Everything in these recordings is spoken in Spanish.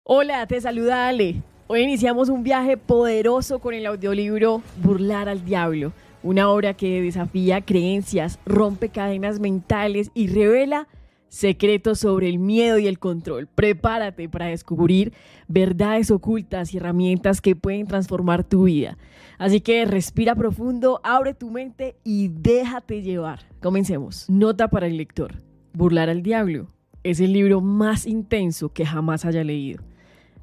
Hola, te saluda Ale. Hoy iniciamos un viaje poderoso con el audiolibro Burlar al Diablo, una obra que desafía creencias, rompe cadenas mentales y revela secretos sobre el miedo y el control. Prepárate para descubrir verdades ocultas y herramientas que pueden transformar tu vida. Así que respira profundo, abre tu mente y déjate llevar. Comencemos. Nota para el lector. Burlar al Diablo es el libro más intenso que jamás haya leído.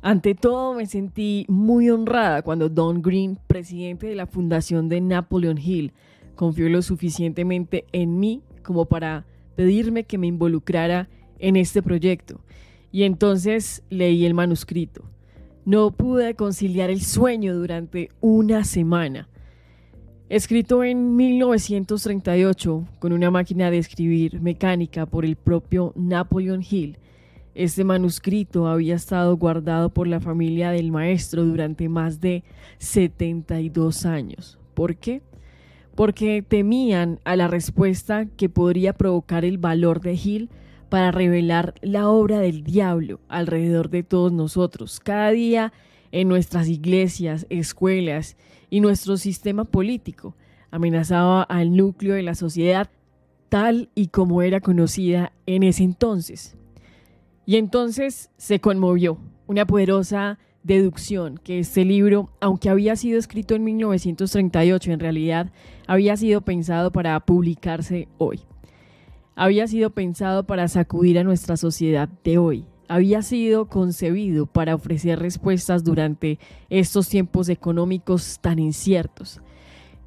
Ante todo, me sentí muy honrada cuando Don Green, presidente de la fundación de Napoleon Hill, confió lo suficientemente en mí como para pedirme que me involucrara en este proyecto. Y entonces leí el manuscrito. No pude conciliar el sueño durante una semana. Escrito en 1938 con una máquina de escribir mecánica por el propio Napoleon Hill, este manuscrito había estado guardado por la familia del maestro durante más de 72 años. ¿Por qué? Porque temían a la respuesta que podría provocar el valor de Hill para revelar la obra del diablo alrededor de todos nosotros, cada día en nuestras iglesias, escuelas y nuestro sistema político. Amenazaba al núcleo de la sociedad tal y como era conocida en ese entonces. Y entonces se conmovió una poderosa deducción que este libro, aunque había sido escrito en 1938, en realidad había sido pensado para publicarse hoy. Había sido pensado para sacudir a nuestra sociedad de hoy. Había sido concebido para ofrecer respuestas durante estos tiempos económicos tan inciertos.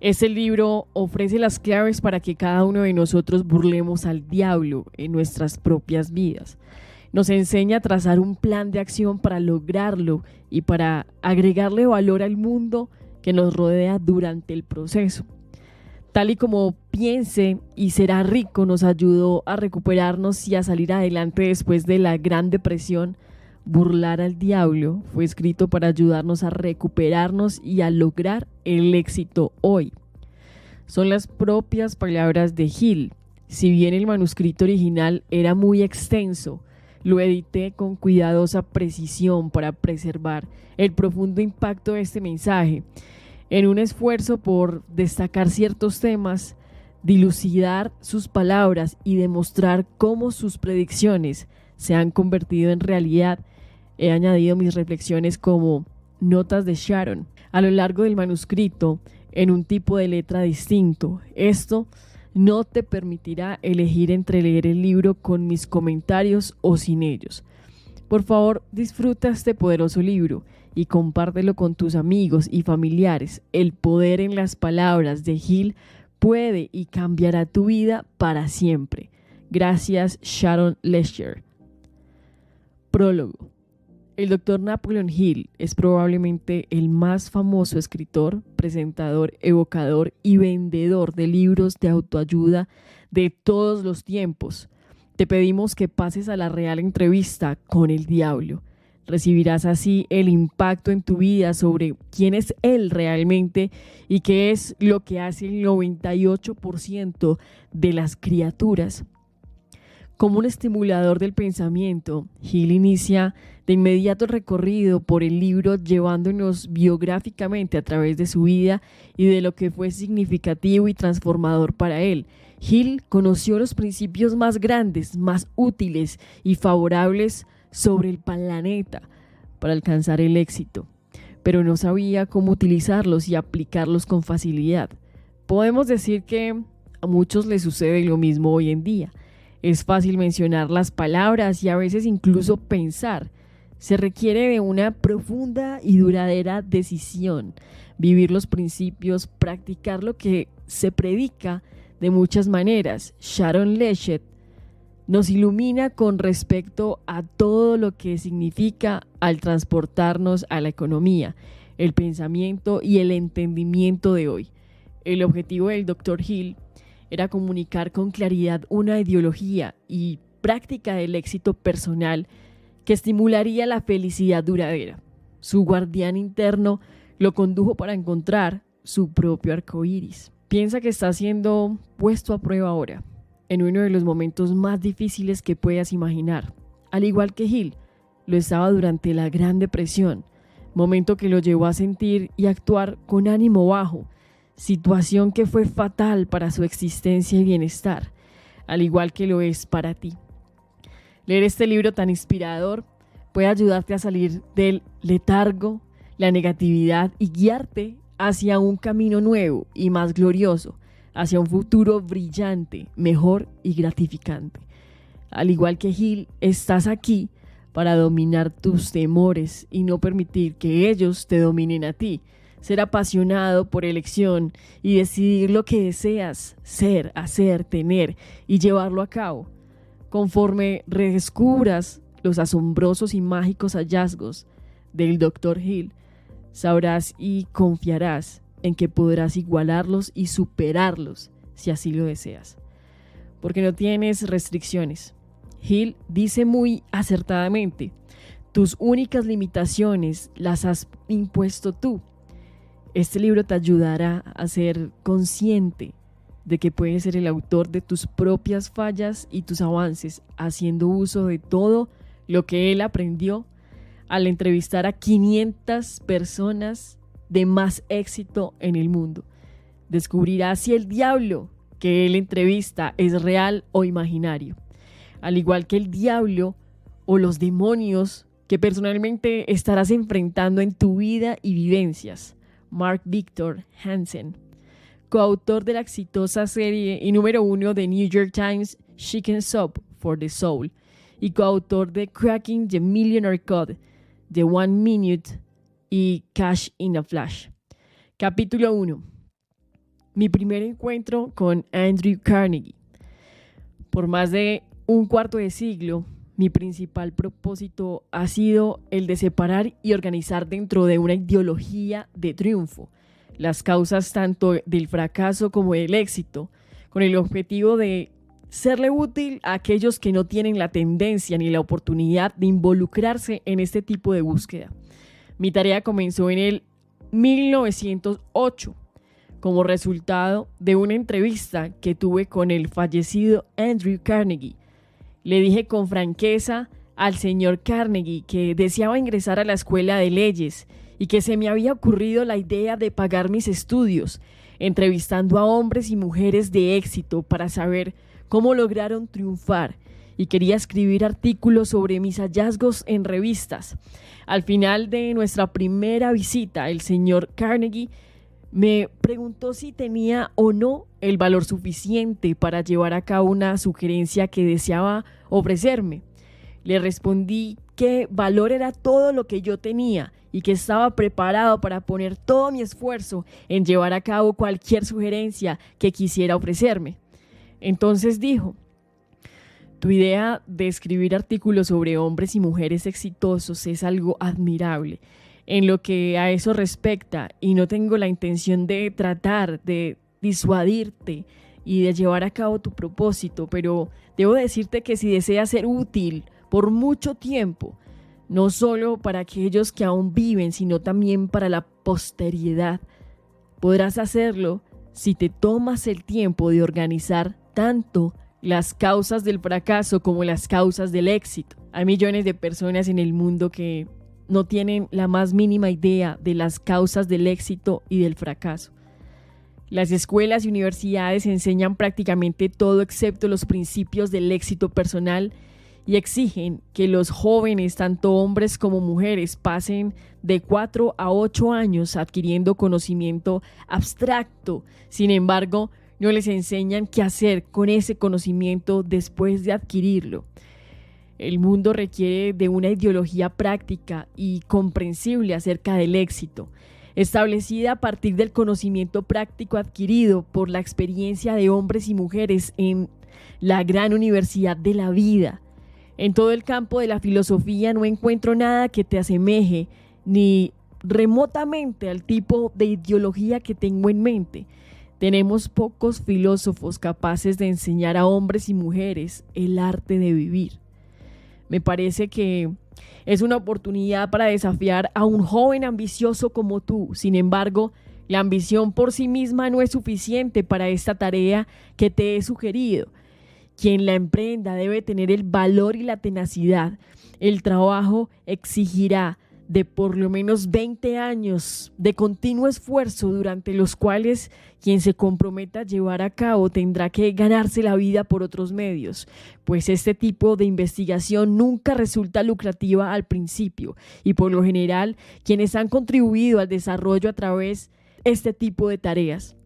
Este libro ofrece las claves para que cada uno de nosotros burlemos al diablo en nuestras propias vidas. Nos enseña a trazar un plan de acción para lograrlo y para agregarle valor al mundo que nos rodea durante el proceso. Tal y como Piense y será rico nos ayudó a recuperarnos y a salir adelante después de la Gran Depresión, Burlar al Diablo fue escrito para ayudarnos a recuperarnos y a lograr el éxito hoy. Son las propias palabras de Hill. Si bien el manuscrito original era muy extenso, lo edité con cuidadosa precisión para preservar el profundo impacto de este mensaje, en un esfuerzo por destacar ciertos temas, dilucidar sus palabras y demostrar cómo sus predicciones se han convertido en realidad. He añadido mis reflexiones como notas de Sharon a lo largo del manuscrito en un tipo de letra distinto. Esto no te permitirá elegir entre leer el libro con mis comentarios o sin ellos. Por favor, disfruta este poderoso libro y compártelo con tus amigos y familiares. El poder en las palabras de Hill puede y cambiará tu vida para siempre. Gracias, Sharon Lesher. Prólogo. El Dr. Napoleon Hill es probablemente el más famoso escritor, presentador, evocador y vendedor de libros de autoayuda de todos los tiempos. Te pedimos que pases a la real entrevista con el diablo. Recibirás así el impacto en tu vida sobre quién es él realmente y qué es lo que hace el 98% de las criaturas. Como un estimulador del pensamiento, Hill inicia de inmediato el recorrido por el libro llevándonos biográficamente a través de su vida y de lo que fue significativo y transformador para él. Hill conoció los principios más grandes, más útiles y favorables sobre el planeta para alcanzar el éxito, pero no sabía cómo utilizarlos y aplicarlos con facilidad. Podemos decir que a muchos les sucede lo mismo hoy en día. Es fácil mencionar las palabras y a veces incluso pensar. Se requiere de una profunda y duradera decisión, vivir los principios, practicar lo que se predica de muchas maneras. Sharon Lesher nos ilumina con respecto a todo lo que significa al transportarnos a la economía, el pensamiento y el entendimiento de hoy. El objetivo del Dr. Hill era comunicar con claridad una ideología y práctica del éxito personal que estimularía la felicidad duradera. Su guardián interno lo condujo para encontrar su propio arcoíris. Piensa que está siendo puesto a prueba ahora, en uno de los momentos más difíciles que puedas imaginar. Al igual que Hill, lo estaba durante la Gran Depresión, momento que lo llevó a sentir y actuar con ánimo bajo, situación que fue fatal para su existencia y bienestar, al igual que lo es para ti. Leer este libro tan inspirador puede ayudarte a salir del letargo, la negatividad y guiarte hacia un camino nuevo y más glorioso, hacia un futuro brillante, mejor y gratificante. Al igual que Hill, estás aquí para dominar tus temores y no permitir que ellos te dominen a ti. Ser apasionado por elección y decidir lo que deseas ser, hacer, tener y llevarlo a cabo. Conforme redescubras los asombrosos y mágicos hallazgos del Dr. Hill, sabrás y confiarás en que podrás igualarlos y superarlos si así lo deseas. Porque no tienes restricciones. Hill dice muy acertadamente, tus únicas limitaciones las has impuesto tú. Este libro te ayudará a ser consciente de que puedes ser el autor de tus propias fallas y tus avances, haciendo uso de todo lo que él aprendió al entrevistar a 500 personas de más éxito en el mundo. Descubrirás si el diablo que él entrevista es real o imaginario, al igual que el diablo o los demonios que personalmente estarás enfrentando en tu vida y vivencias. Mark Victor Hansen, coautor de la exitosa serie y número 1 de New York Times Chicken Soup for the Soul y coautor de Cracking the Millionaire Code, The 1 Minute y Cash in a Flash. Capítulo 1. Mi primer encuentro con Andrew Carnegie. Por más de un cuarto de siglo, mi principal propósito ha sido el de separar y organizar dentro de una ideología de triunfo las causas tanto del fracaso como del éxito, con el objetivo de serle útil a aquellos que no tienen la tendencia ni la oportunidad de involucrarse en este tipo de búsqueda. Mi tarea comenzó en el 1908 como resultado de una entrevista que tuve con el fallecido Andrew Carnegie. Le dije con franqueza al señor Carnegie que deseaba ingresar a la escuela de leyes y que se me había ocurrido la idea de pagar mis estudios, entrevistando a hombres y mujeres de éxito para saber cómo lograron triunfar, y quería escribir artículos sobre mis hallazgos en revistas. Al final de nuestra primera visita, el señor Carnegie me preguntó si tenía o no el valor suficiente para llevar a cabo una sugerencia que deseaba ofrecerme. Le respondí que valor era todo lo que yo tenía y que estaba preparado para poner todo mi esfuerzo en llevar a cabo cualquier sugerencia que quisiera ofrecerme. Entonces dijo, tu idea de escribir artículos sobre hombres y mujeres exitosos es algo admirable en lo que a eso respecta, y no tengo la intención de tratar de disuadirte y de llevar a cabo tu propósito, pero debo decirte que si deseas ser útil por mucho tiempo, no solo para aquellos que aún viven, sino también para la posteridad, podrás hacerlo si te tomas el tiempo de organizar tanto las causas del fracaso como las causas del éxito. Hay millones de personas en el mundo que no tienen la más mínima idea de las causas del éxito y del fracaso. Las escuelas y universidades enseñan prácticamente todo excepto los principios del éxito personal y exigen que los jóvenes, tanto hombres como mujeres, pasen de 4 a 8 años adquiriendo conocimiento abstracto. Sin embargo, no les enseñan qué hacer con ese conocimiento después de adquirirlo. El mundo requiere de una ideología práctica y comprensible acerca del éxito, establecida a partir del conocimiento práctico adquirido por la experiencia de hombres y mujeres en la gran universidad de la vida. En todo el campo de la filosofía no encuentro nada que te asemeje ni remotamente al tipo de ideología que tengo en mente. Tenemos pocos filósofos capaces de enseñar a hombres y mujeres el arte de vivir. Me parece que es una oportunidad para desafiar a un joven ambicioso como tú. Sin embargo, la ambición por sí misma no es suficiente para esta tarea que te he sugerido. Quien la emprenda debe tener el valor y la tenacidad. El trabajo exigirá de por lo menos 20 años de continuo esfuerzo, durante los cuales quien se comprometa a llevar a cabo tendrá que ganarse la vida por otros medios, pues este tipo de investigación nunca resulta lucrativa al principio y por lo general quienes han contribuido al desarrollo a través de este tipo de tareas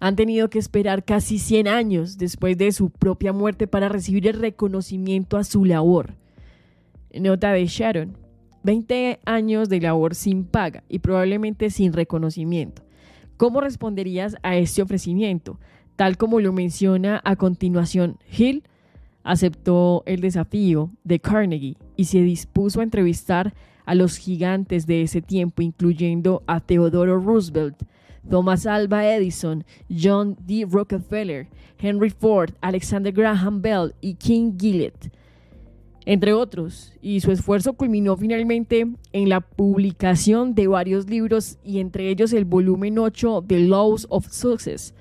han tenido que esperar casi 100 años después de su propia muerte para recibir el reconocimiento a su labor. Nota de Sharon: 20 años de labor sin paga y probablemente sin reconocimiento. ¿Cómo responderías a este ofrecimiento? Tal como lo menciona a continuación, Hill aceptó el desafío de Carnegie y se dispuso a entrevistar a los gigantes de ese tiempo, incluyendo a Theodore Roosevelt, Thomas Alva Edison, John D. Rockefeller, Henry Ford, Alexander Graham Bell y King Gillette, entre otros, y su esfuerzo culminó finalmente en la publicación de varios libros y entre ellos el volumen 8 de Laws of Success,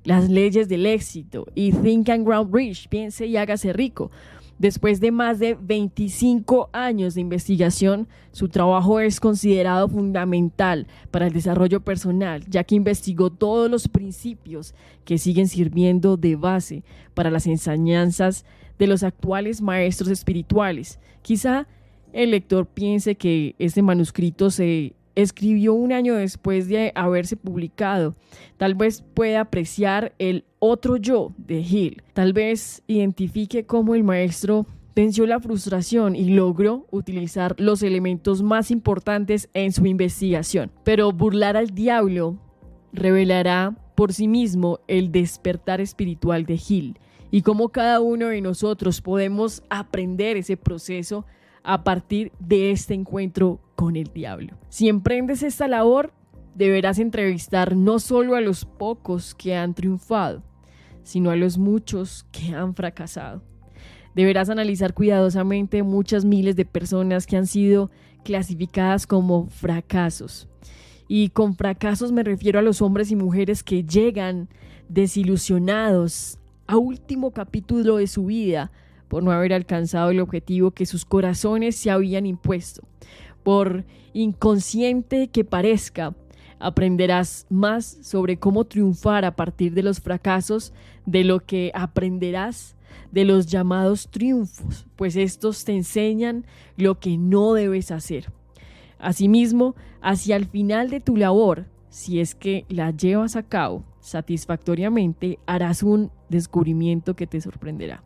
Las leyes del éxito, y Think and Grow Rich, Piense y hágase rico. Después de más de 25 años de investigación, su trabajo es considerado fundamental para el desarrollo personal, ya que investigó todos los principios que siguen sirviendo de base para las enseñanzas de los actuales maestros espirituales. Quizá el lector piense que este manuscrito se escribió un año después de haberse publicado. Tal vez pueda apreciar el otro yo de Hill. Tal vez identifique cómo el maestro venció la frustración y logró utilizar los elementos más importantes en su investigación. Pero burlar al diablo revelará por sí mismo el despertar espiritual de Hill y cómo cada uno de nosotros podemos aprender ese proceso a partir de este encuentro con el diablo. Si emprendes esta labor, deberás entrevistar no solo a los pocos que han triunfado, sino a los muchos que han fracasado. Deberás analizar cuidadosamente muchas miles de personas que han sido clasificadas como fracasos. Y con fracasos me refiero a los hombres y mujeres que llegan desilusionados a último capítulo de su vida por no haber alcanzado el objetivo que sus corazones se habían impuesto. Por inconsciente que parezca, aprenderás más sobre cómo triunfar a partir de los fracasos de lo que aprenderás de los llamados triunfos, pues estos te enseñan lo que no debes hacer. Asimismo, hacia el final de tu labor, si es que la llevas a cabo satisfactoriamente, harás un descubrimiento que te sorprenderá.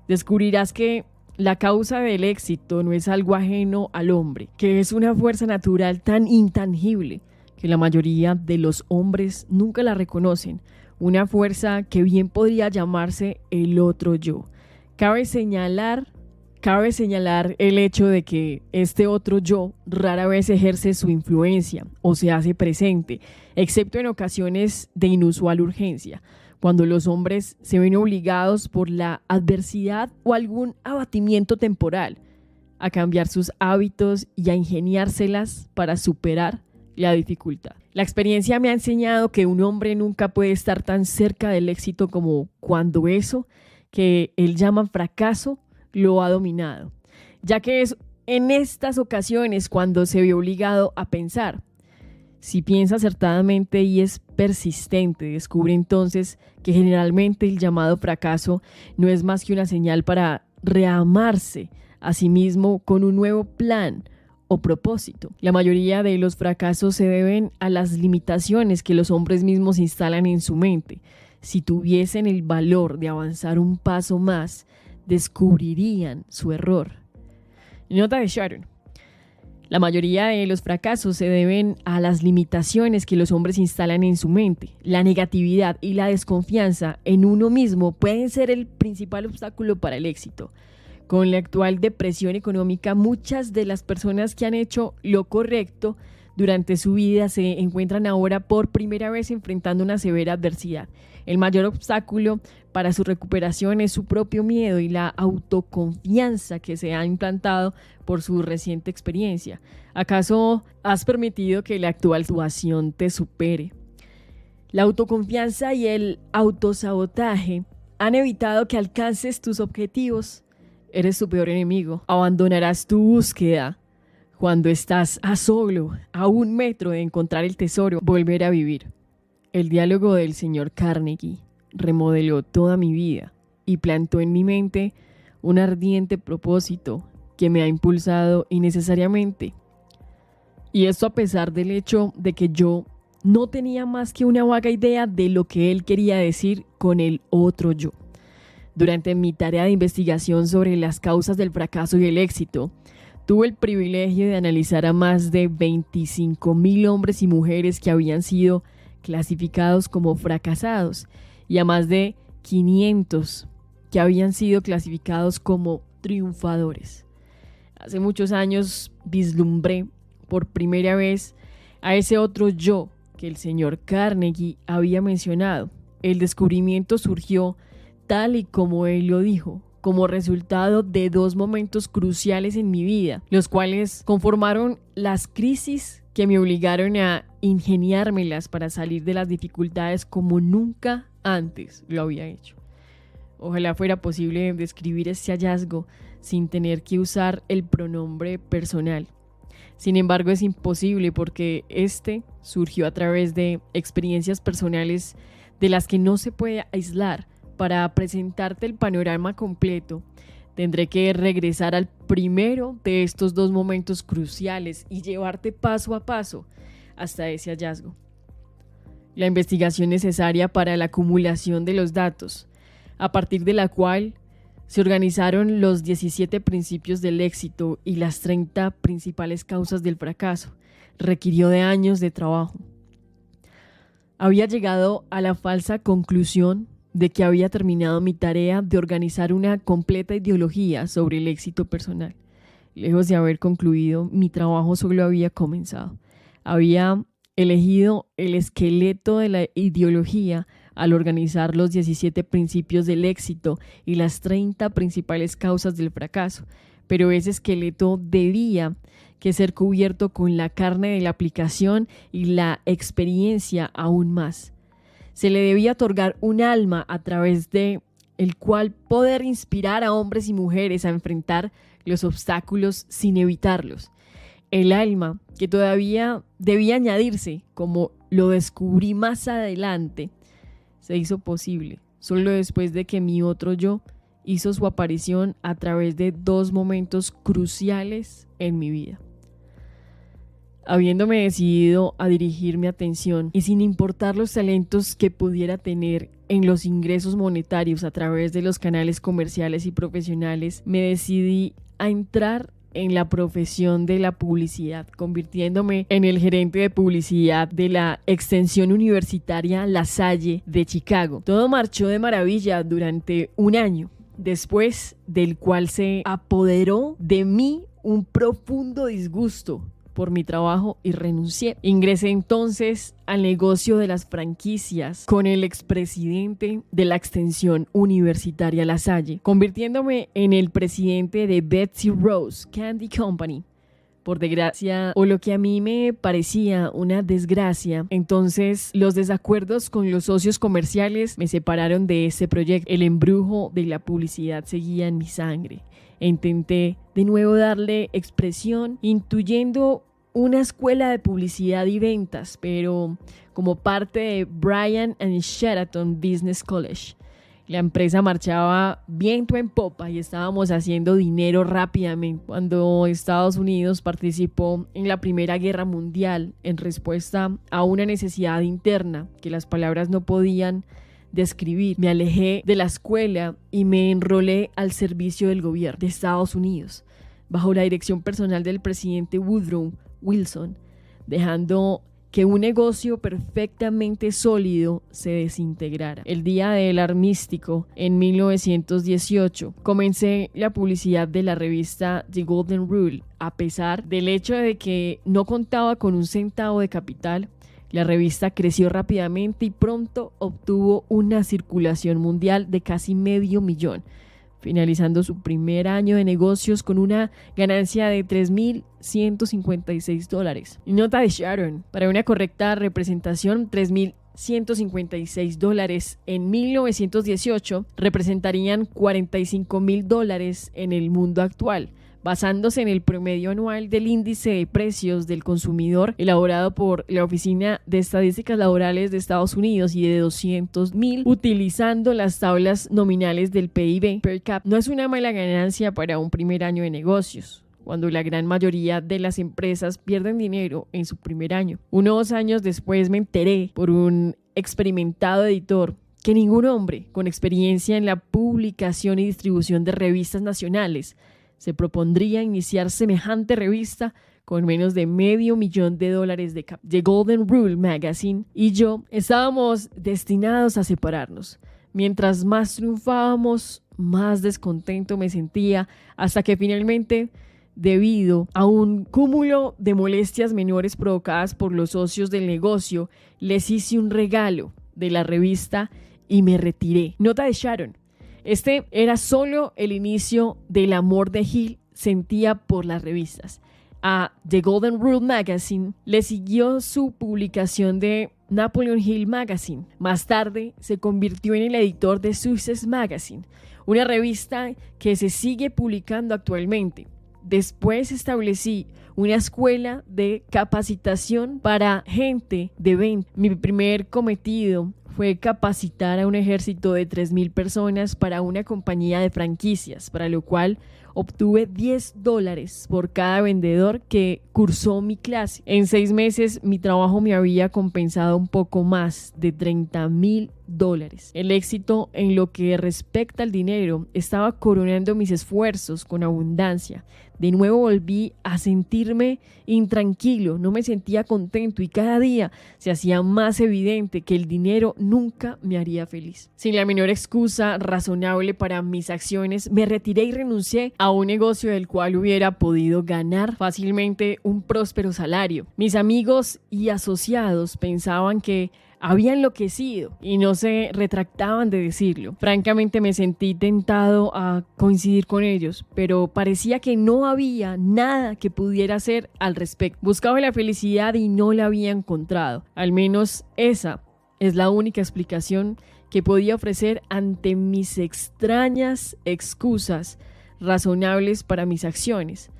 Descubrirás que la causa del éxito no es algo ajeno al hombre, que es una fuerza natural tan intangible que la mayoría de los hombres nunca la reconocen, una fuerza que bien podría llamarse el otro yo. Cabe señalar el hecho de que este otro yo rara vez ejerce su influencia o se hace presente, excepto en ocasiones de inusual urgencia, cuando los hombres se ven obligados por la adversidad o algún abatimiento temporal a cambiar sus hábitos y a ingeniárselas para superar la dificultad. La experiencia me ha enseñado que un hombre nunca puede estar tan cerca del éxito como cuando eso que él llama fracaso lo ha dominado, ya que es en estas ocasiones cuando se ve obligado a pensar. Si piensa acertadamente y es persistente, descubre entonces que generalmente el llamado fracaso no es más que una señal para reamarse a sí mismo con un nuevo plan o propósito. La mayoría de los fracasos se deben a las limitaciones que los hombres mismos instalan en su mente. Si tuviesen el valor de avanzar un paso más, descubrirían su error. Nota de Sharon: la mayoría de los fracasos se deben a las limitaciones que los hombres instalan en su mente. La negatividad y la desconfianza en uno mismo pueden ser el principal obstáculo para el éxito. Con la actual depresión económica, muchas de las personas que han hecho lo correcto durante su vida se encuentran ahora por primera vez enfrentando una severa adversidad. El mayor obstáculo para su recuperación es su propio miedo y la autoconfianza que se ha implantado por su reciente experiencia. ¿Acaso has permitido que la actual situación te supere? La autoconfianza y el autosabotaje han evitado que alcances tus objetivos, eres tu peor enemigo. Abandonarás tu búsqueda cuando estás a 1 metro de encontrar el tesoro. Volver a vivir. El diálogo del señor Carnegie remodeló toda mi vida y plantó en mi mente un ardiente propósito que me ha impulsado innecesariamente. Y esto a pesar del hecho de que yo no tenía más que una vaga idea de lo que él quería decir con el otro yo. Durante mi tarea de investigación sobre las causas del fracaso y el éxito, tuve el privilegio de analizar a más de 25,000 hombres y mujeres que habían sido clasificados como fracasados y a más de 500 que habían sido clasificados como triunfadores. Hace muchos años vislumbré por primera vez a ese otro yo que el señor Carnegie había mencionado. El descubrimiento surgió tal y como él lo dijo, como resultado de 2 momentos cruciales en mi vida, los cuales conformaron las crisis que me obligaron a ingeniármelas para salir de las dificultades como nunca antes lo había hecho. Ojalá fuera posible describir este hallazgo sin tener que usar el pronombre personal. Sin embargo, es imposible porque este surgió a través de experiencias personales de las que no se puede aislar. Para presentarte el panorama completo, tendré que regresar al primero de estos 2 momentos cruciales y llevarte paso a paso hasta ese hallazgo. La investigación necesaria para la acumulación de los datos, a partir de la cual se organizaron los 17 principios del éxito y las 30 principales causas del fracaso, requirió de años de trabajo. Había llegado a la falsa conclusión de que había terminado mi tarea de organizar una completa ideología sobre el éxito personal. Lejos de haber concluido, mi trabajo solo había comenzado. Había elegido el esqueleto de la ideología al organizar los 17 principios del éxito y las 30 principales causas del fracaso, pero ese esqueleto debía que ser cubierto con la carne de la aplicación y la experiencia aún más. Se le debía otorgar un alma a través de el cual poder inspirar a hombres y mujeres a enfrentar los obstáculos sin evitarlos. El alma que todavía debía añadirse, como lo descubrí más adelante, se hizo posible solo después de que mi otro yo hizo su aparición a través de 2 momentos cruciales en mi vida. Habiéndome decidido a dirigir mi atención y sin importar los talentos que pudiera tener en los ingresos monetarios a través de los canales comerciales y profesionales, me decidí a entrar en la profesión de la publicidad, convirtiéndome en el gerente de publicidad de la extensión universitaria La Salle de Chicago. Todo marchó de maravilla durante 1 año, después del cual se apoderó de mí un profundo disgusto por mi trabajo y renuncié. Ingresé entonces al negocio de las franquicias con el expresidente de la extensión universitaria La Salle, convirtiéndome en el presidente de Betsy Rose Candy Company. Por desgracia, o lo que a mí me parecía una desgracia, entonces los desacuerdos con los socios comerciales me separaron de ese proyecto. El embrujo de la publicidad seguía en mi sangre. Intenté de nuevo darle expresión, intuyendo una escuela de publicidad y ventas, pero como parte de Bryan and Sheraton Business College. La empresa marchaba viento en popa y estábamos haciendo dinero rápidamente cuando Estados Unidos participó en la Primera Guerra Mundial en respuesta a una necesidad interna que las palabras no podían describir. Me alejé de la escuela y me enrolé al servicio del gobierno de Estados Unidos, bajo la dirección personal del presidente Woodrow Wilson, dejando que un negocio perfectamente sólido se desintegrara. El día del armisticio, en 1918, comencé la publicidad de la revista The Golden Rule. A pesar del hecho de que no contaba con un centavo de capital, la revista creció rápidamente y pronto obtuvo una circulación mundial de casi $500,000, finalizando su primer año de negocios con una ganancia de $3,156. Nota de Sharon: para una correcta representación, $3,000 $1.156 en 1918 representarían $45.000 en el mundo actual, basándose en el promedio anual del índice de precios del consumidor elaborado por la Oficina de Estadísticas Laborales de Estados Unidos y de 200.000 utilizando las tablas nominales del PIB per cap. No es una mala ganancia para un primer año de negocios, cuando la gran mayoría de las empresas pierden dinero en su primer año. Unos años después me enteré por un experimentado editor que ningún hombre con experiencia en la publicación y distribución de revistas nacionales se propondría iniciar semejante revista con menos de $500,000 de cap. The Golden Rule Magazine y yo estábamos destinados a separarnos. Mientras más triunfábamos, más descontento me sentía, hasta que finalmente, debido a un cúmulo de molestias menores provocadas por los socios del negocio, les hice un regalo de la revista y me retiré. Nota de Sharon. Este era solo el inicio del amor de Hill sentía por las revistas. A The Golden Rule Magazine le siguió su publicación de Napoleon Hill Magazine. Más tarde se convirtió en el editor de Success Magazine, una revista que se sigue publicando actualmente. Después establecí una escuela de capacitación para gente de venta. Mi primer cometido fue capacitar a un ejército de 3,000 personas para una compañía de franquicias, para lo cual obtuve $10 por cada vendedor que cursó mi clase. En 6 meses mi trabajo me había compensado un poco más de $30,000. El éxito en lo que respecta al dinero estaba coronando mis esfuerzos con abundancia. De nuevo volví a sentirme intranquilo, no me sentía contento y cada día se hacía más evidente que el dinero nunca me haría feliz. Sin la menor excusa razonable para mis acciones, me retiré y renuncié a un negocio del cual hubiera podido ganar fácilmente un próspero salario. Mis amigos y asociados pensaban que había enloquecido y no se retractaban de decirlo. Francamente me sentí tentado a coincidir con ellos, pero parecía que no había nada que pudiera hacer al respecto. Buscaba la felicidad y no la había encontrado. Al menos esa es la única explicación que podía ofrecer ante mis extrañas excusas razonables para mis acciones.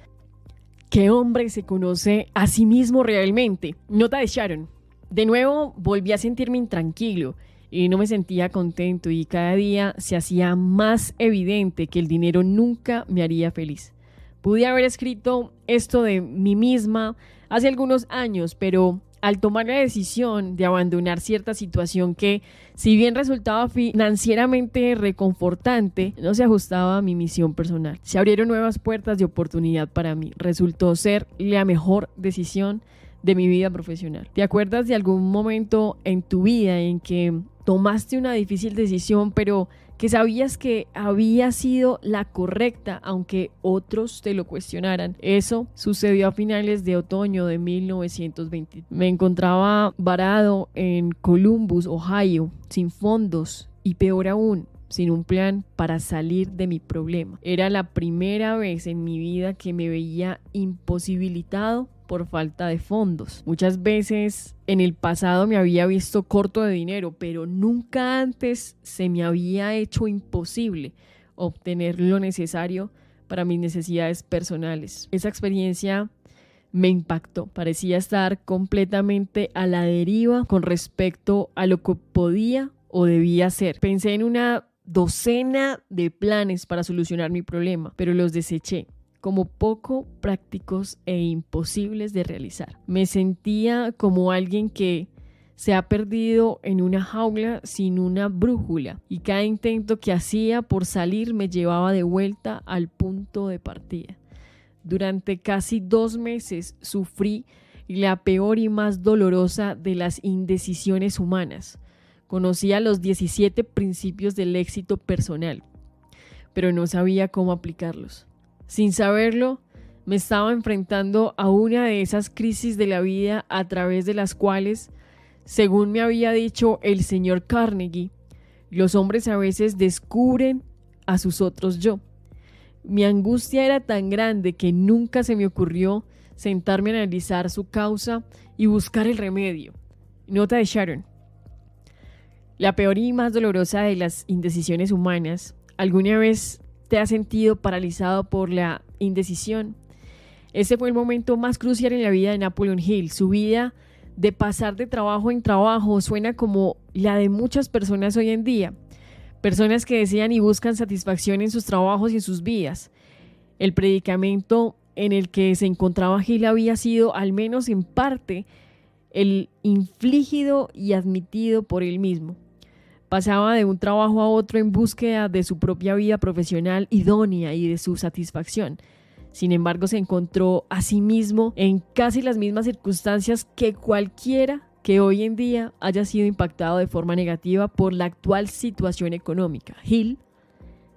¿Qué hombre se conoce a sí mismo realmente? Nota de Sharon. De nuevo volví a sentirme intranquilo y no me sentía contento y cada día se hacía más evidente que el dinero nunca me haría feliz. Pude haber escrito esto de mí misma hace algunos años, pero al tomar la decisión de abandonar cierta situación que, si bien resultaba financieramente reconfortante, no se ajustaba a mi misión personal. Se abrieron nuevas puertas de oportunidad para mí. Resultó ser la mejor decisión de mi vida profesional. ¿Te acuerdas de algún momento en tu vida en que tomaste una difícil decisión, pero que sabías que había sido la correcta, aunque otros te lo cuestionaran? Eso sucedió a finales de otoño de 1920. Me encontraba varado en Columbus, Ohio, sin fondos y peor aún, sin un plan para salir de mi problema. Era la primera vez en mi vida que me veía imposibilitado por falta de fondos. Muchas veces en el pasado me había visto corto de dinero, pero nunca antes se me había hecho imposible obtener lo necesario para mis necesidades personales. Esa experiencia me impactó. Parecía estar completamente a la deriva con respecto a lo que podía o debía hacer. Pensé en una docena de planes para solucionar mi problema, pero los deseché como poco prácticos e imposibles de realizar. Me sentía como alguien que se ha perdido en una jaula sin una brújula y cada intento que hacía por salir me llevaba de vuelta al punto de partida. Durante casi 2 meses sufrí la peor y más dolorosa de las indecisiones humanas. Conocía los 17 principios del éxito personal, pero no sabía cómo aplicarlos. Sin saberlo, me estaba enfrentando a una de esas crisis de la vida a través de las cuales, según me había dicho el señor Carnegie, los hombres a veces descubren a sus otros yo. Mi angustia era tan grande que nunca se me ocurrió sentarme a analizar su causa y buscar el remedio. Nota de Sharon. La peor y más dolorosa de las indecisiones humanas. ¿Alguna vez te has sentido paralizado por la indecisión? Ese fue el momento más crucial en la vida de Napoleon Hill. Su vida de pasar de trabajo en trabajo suena como la de muchas personas hoy en día. Personas que desean y buscan satisfacción en sus trabajos y en sus vidas. El predicamento en el que se encontraba Hill había sido, al menos en parte, el infligido y admitido por él mismo. Pasaba de un trabajo a otro en búsqueda de su propia vida profesional idónea y de su satisfacción. Sin embargo, se encontró a sí mismo en casi las mismas circunstancias que cualquiera que hoy en día haya sido impactado de forma negativa por la actual situación económica. Hill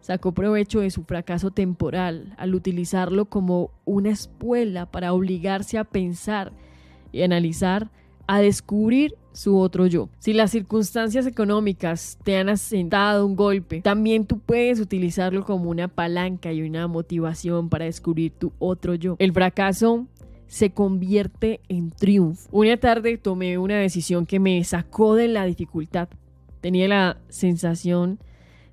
sacó provecho de su fracaso temporal al utilizarlo como una espuela para obligarse a pensar y analizar, a descubrir su otro yo. Si las circunstancias económicas te han asentado un golpe, también tú puedes utilizarlo como una palanca y una motivación para descubrir tu otro yo. El fracaso se convierte en triunfo. Una tarde tomé una decisión que me sacó de la dificultad. Tenía la sensación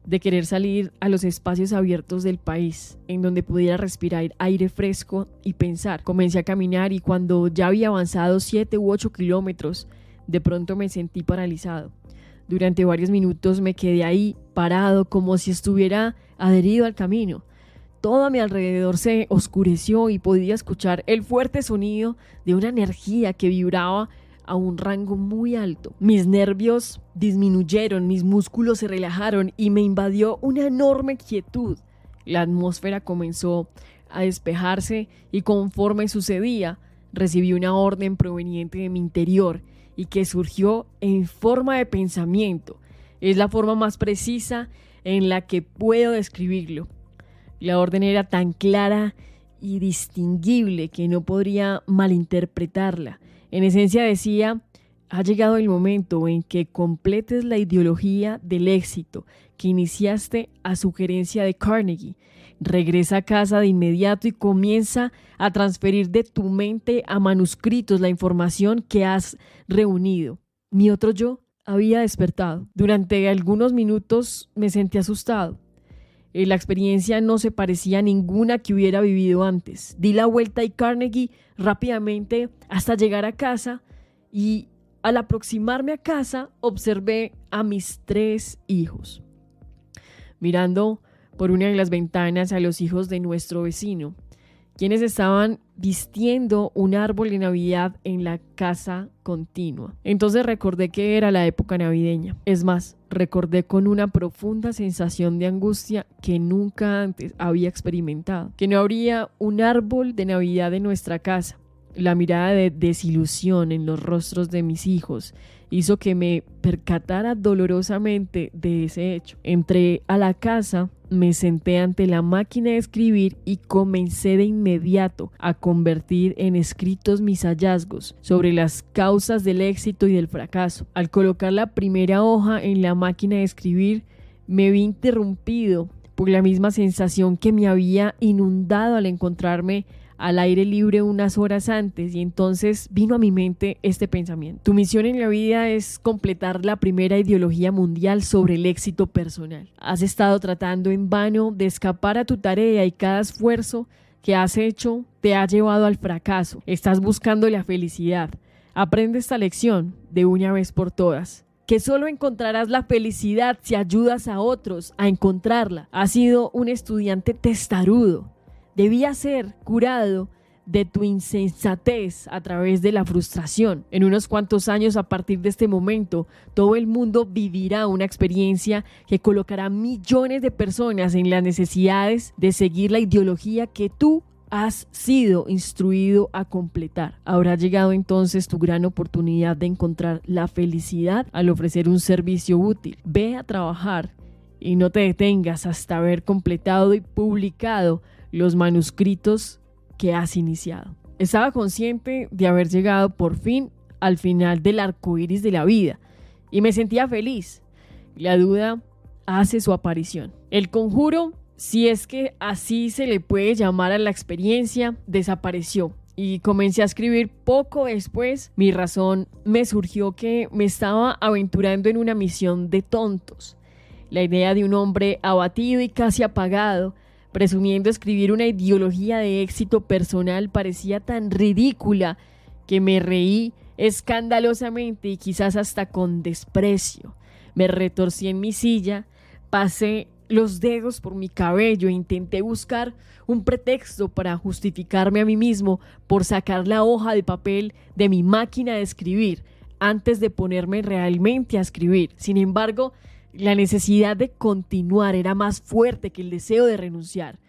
de querer salir a los espacios abiertos del país, en donde pudiera respirar aire fresco y pensar. Comencé a caminar y cuando ya había avanzado 7 u 8 kilómetros, de pronto me sentí paralizado. Durante varios minutos me quedé ahí parado como si estuviera adherido al camino. Todo a mi alrededor se oscureció y podía escuchar el fuerte sonido de una energía que vibraba a un rango muy alto. Mis nervios disminuyeron, mis músculos se relajaron y me invadió una enorme quietud. La atmósfera comenzó a despejarse y conforme sucedía, recibí una orden proveniente de mi interior y que surgió en forma de pensamiento. Es la forma más precisa en la que puedo describirlo. La orden era tan clara y distinguible que no podría malinterpretarla. En esencia decía: ha llegado el momento en que completes la ideología del éxito que iniciaste a sugerencia de Carnegie. Regresa a casa de inmediato y comienza a transferir de tu mente a manuscritos la información que has reunido. Mi otro yo había despertado. Durante algunos minutos me sentí asustado. La experiencia no se parecía a ninguna que hubiera vivido antes. Di la vuelta y Carnegie rápidamente hasta llegar a casa, y al aproximarme a casa observé a mis 3 hijos, mirando por una de las ventanas a los hijos de nuestro vecino, quienes estaban vistiendo un árbol de Navidad en la casa continua. Entonces recordé que era la época navideña. Es más, recordé con una profunda sensación de angustia que nunca antes había experimentado, que no habría un árbol de Navidad en nuestra casa. La mirada de desilusión en los rostros de mis hijos hizo que me percatara dolorosamente de ese hecho. Entré a la casa, me senté ante la máquina de escribir y comencé de inmediato a convertir en escritos mis hallazgos sobre las causas del éxito y del fracaso. Al colocar la primera hoja en la máquina de escribir, me vi interrumpido por la misma sensación que me había inundado al encontrarme al aire libre unas horas antes, y entonces vino a mi mente este pensamiento: tu misión en la vida es completar la primera ideología mundial sobre el éxito personal. Has estado tratando en vano de escapar a tu tarea y cada esfuerzo que has hecho te ha llevado al fracaso. Estás buscando la felicidad. Aprende esta lección de una vez por todas, que solo encontrarás la felicidad si ayudas a otros a encontrarla. Has sido un estudiante testarudo. Debías ser curado de tu insensatez a través de la frustración. En unos cuantos años a partir de este momento, todo el mundo vivirá una experiencia que colocará millones de personas en las necesidades de seguir la ideología que tú has sido instruido a completar. Habrá llegado entonces tu gran oportunidad de encontrar la felicidad al ofrecer un servicio útil. Ve a trabajar y no te detengas hasta haber completado y publicado los manuscritos que has iniciado. Estaba consciente de haber llegado por fin al final del arco iris de la vida y me sentía feliz. La duda hace su aparición. El conjuro, si es que así se le puede llamar a la experiencia, desapareció. y comencé a escribir. Poco después, mi razón me surgió que me estaba aventurando en una misión de tontos. La idea de un hombre abatido y casi apagado, presumiendo escribir una ideología de éxito personal, parecía tan ridícula que me reí escandalosamente y quizás hasta con desprecio. Me retorcí en mi silla, pasé los dedos por mi cabello e intenté buscar un pretexto para justificarme a mí mismo por sacar la hoja de papel de mi máquina de escribir antes de ponerme realmente a escribir. Sin embargo, la necesidad de continuar era más fuerte que el deseo de renunciar.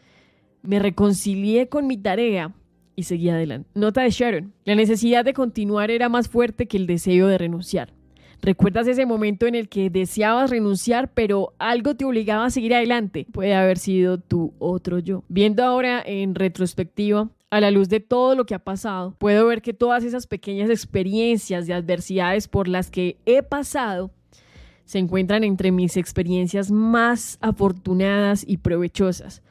Me reconcilié con mi tarea y seguí adelante. Nota de Sharon: la necesidad de continuar era más fuerte que el deseo de renunciar. ¿Recuerdas ese momento en el que deseabas renunciar, pero algo te obligaba a seguir adelante? Puede haber sido tu otro yo. Viendo ahora en retrospectiva, a la luz de todo lo que ha pasado, puedo ver que todas esas pequeñas experiencias de adversidades por las que he pasado se encuentran entre mis experiencias más afortunadas y provechosas.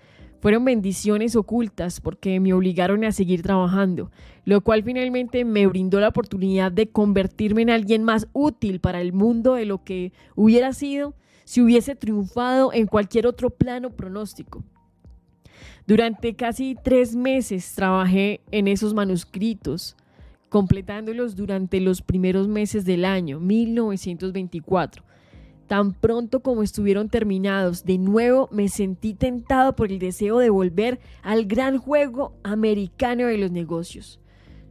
Fueron bendiciones ocultas porque me obligaron a seguir trabajando, lo cual finalmente me brindó la oportunidad de convertirme en alguien más útil para el mundo de lo que hubiera sido si hubiese triunfado en cualquier otro plano pronóstico. Durante casi 3 meses trabajé en esos manuscritos, completándolos durante los primeros meses del año 1924. Tan pronto como estuvieron terminados, de nuevo me sentí tentado por el deseo de volver al gran juego americano de los negocios.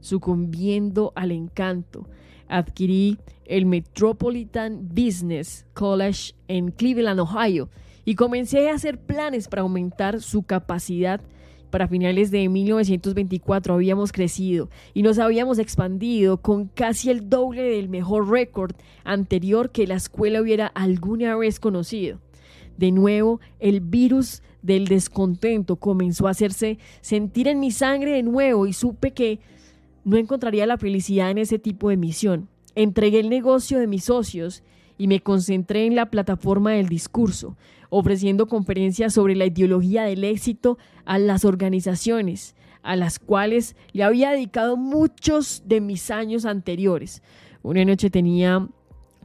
Sucumbiendo al encanto, adquirí el Metropolitan Business College en Cleveland, Ohio, y comencé a hacer planes para aumentar su capacidad. Para finales de 1924 habíamos crecido y nos habíamos expandido con casi el doble del mejor récord anterior que la escuela hubiera alguna vez conocido. De nuevo, el virus del descontento comenzó a hacerse sentir en mi sangre de nuevo y supe que no encontraría la felicidad en ese tipo de misión. Entregué el negocio de mis socios y me concentré en la plataforma del discurso, ofreciendo conferencias sobre la ideología del éxito a las organizaciones a las cuales le había dedicado muchos de mis años anteriores. Una noche tenía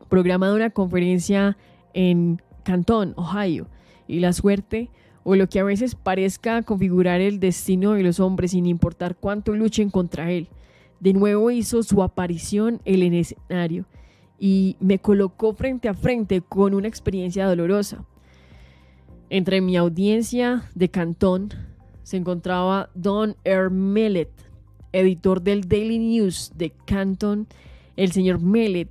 programada una conferencia en Canton, Ohio, y la suerte, o lo que a veces parezca configurar el destino de los hombres sin importar cuánto luchen contra él, de nuevo hizo su aparición en el escenario y me colocó frente a frente con una experiencia dolorosa. Entre mi audiencia de Cantón se encontraba Don R. Mellett, editor del Daily News de Canton. El señor Mellett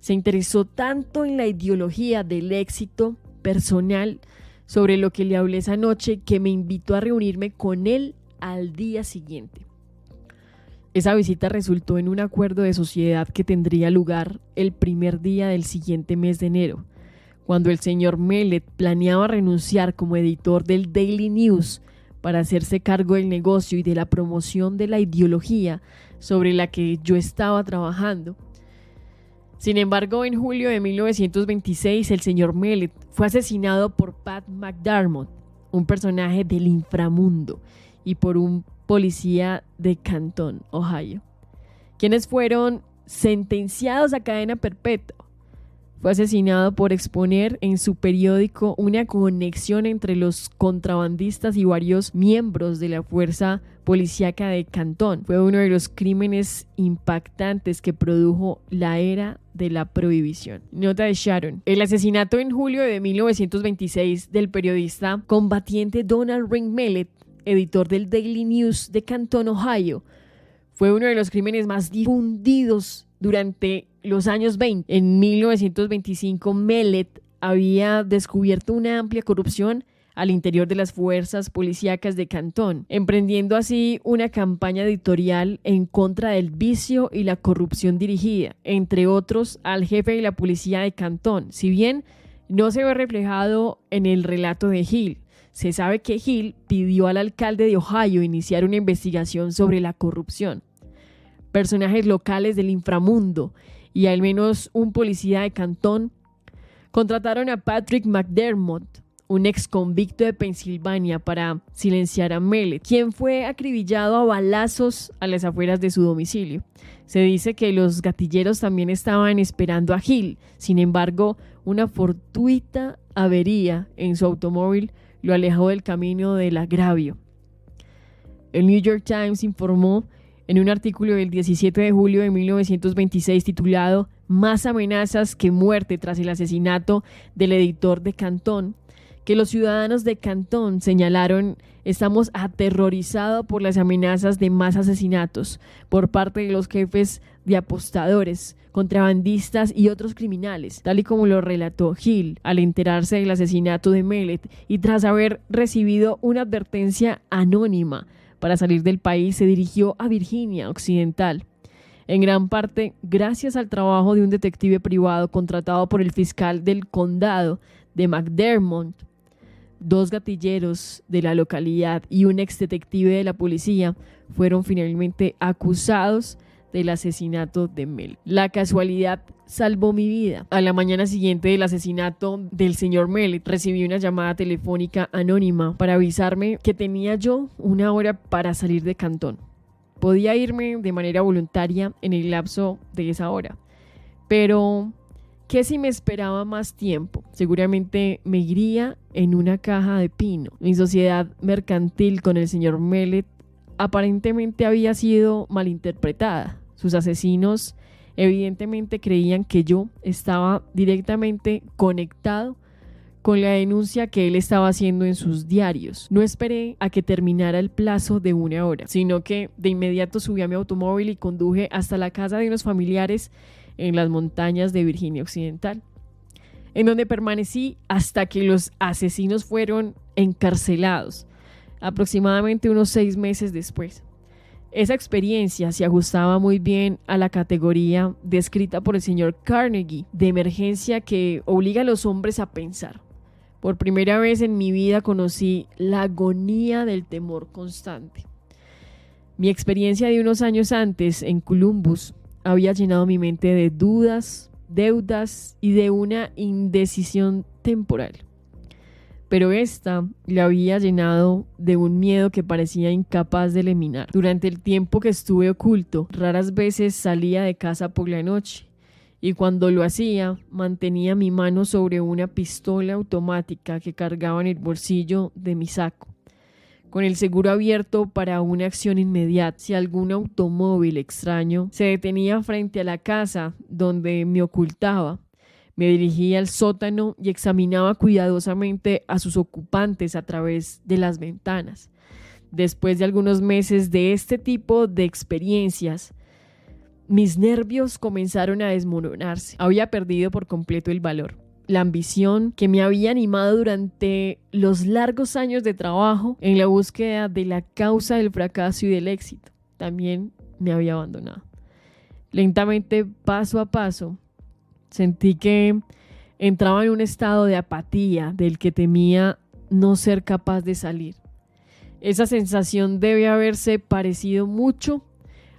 se interesó tanto en la ideología del éxito personal sobre lo que le hablé esa noche que me invitó a reunirme con él al día siguiente. Esa visita resultó en un acuerdo de sociedad que tendría lugar el primer día del siguiente mes de enero, cuando el señor Mellett planeaba renunciar como editor del Daily News para hacerse cargo del negocio y de la promoción de la ideología sobre la que yo estaba trabajando. Sin embargo, en julio de 1926, el señor Mellett fue asesinado por Pat McDermott, un personaje del inframundo, y por un policía de Canton, Ohio, quienes fueron sentenciados a cadena perpetua. Fue asesinado por exponer en su periódico una conexión entre los contrabandistas y varios miembros de la fuerza policíaca de Cantón. Fue uno de los crímenes impactantes que produjo la era de la prohibición. Nota de Sharon: el asesinato en julio de 1926 del periodista combatiente Donald Ring Mellett, editor del Daily News de Canton, Ohio, fue uno de los crímenes más difundidos durante los años 20. En 1925, Mellett había descubierto una amplia corrupción al interior de las fuerzas policíacas de Cantón, emprendiendo así una campaña editorial en contra del vicio y la corrupción dirigida, entre otros, al jefe de la policía de Cantón. Si bien no se ve reflejado en el relato de Hill, se sabe que Hill pidió al alcalde de Ohio iniciar una investigación sobre la corrupción. Personajes locales del inframundo y al menos un policía de Cantón contrataron a Patrick McDermott, un ex convicto de Pensilvania, para silenciar a Mellett, quien fue acribillado a balazos a las afueras de su domicilio. Se dice que los gatilleros también estaban esperando a Hill. Sin embargo, una fortuita avería en su automóvil lo alejó del camino del agravio. El New York Times informó en un artículo del 17 de julio de 1926 titulado "Más amenazas que muerte tras el asesinato del editor de Cantón", que los ciudadanos de Cantón señalaron: "Estamos aterrorizados por las amenazas de más asesinatos por parte de los jefes de apostadores, contrabandistas y otros criminales", tal y como lo relató Hill al enterarse del asesinato de Mellett y tras haber recibido una advertencia anónima para salir del país. Se dirigió a Virginia Occidental, en gran parte gracias al trabajo de un detective privado contratado por el fiscal del condado de McDermott. 2 gatilleros de la localidad y un ex detective de la policía fueron finalmente acusados del asesinato de Mellett. La casualidad salvó mi vida. A la mañana siguiente del asesinato del señor Mellett, recibí una llamada telefónica anónima para avisarme que tenía yo 1 hora para salir de Cantón. Podía irme de manera voluntaria en el lapso de esa hora, pero ¿qué si me esperaba más tiempo? Seguramente me iría en una caja de pino. Mi sociedad mercantil con el señor Mellett aparentemente había sido malinterpretada. Sus asesinos evidentemente creían que yo estaba directamente conectado con la denuncia que él estaba haciendo en sus diarios. No esperé a que terminara el plazo de 1 hora, sino que de inmediato subí a mi automóvil y conduje hasta la casa de unos familiares en las montañas de Virginia Occidental, en donde permanecí hasta que los asesinos fueron encarcelados, aproximadamente unos 6 meses después. Esa experiencia se ajustaba muy bien a la categoría descrita por el señor Carnegie de emergencia que obliga a los hombres a pensar. Por primera vez en mi vida conocí la agonía del temor constante. Mi experiencia de unos años antes en Columbus había llenado mi mente de dudas, deudas y de una indecisión temporal. Pero esta la había llenado de un miedo que parecía incapaz de eliminar. Durante el tiempo que estuve oculto, raras veces salía de casa por la noche, y cuando lo hacía, mantenía mi mano sobre una pistola automática que cargaba en el bolsillo de mi saco, con el seguro abierto para una acción inmediata. Si algún automóvil extraño se detenía frente a la casa donde me ocultaba, me dirigía al sótano y examinaba cuidadosamente a sus ocupantes a través de las ventanas. Después de algunos meses de este tipo de experiencias, mis nervios comenzaron a desmoronarse. Había perdido por completo el valor. La ambición que me había animado durante los largos años de trabajo en la búsqueda de la causa del fracaso y del éxito también me había abandonado. Lentamente, paso a paso, sentí que entraba en un estado de apatía del que temía no ser capaz de salir. Esa sensación debe haberse parecido mucho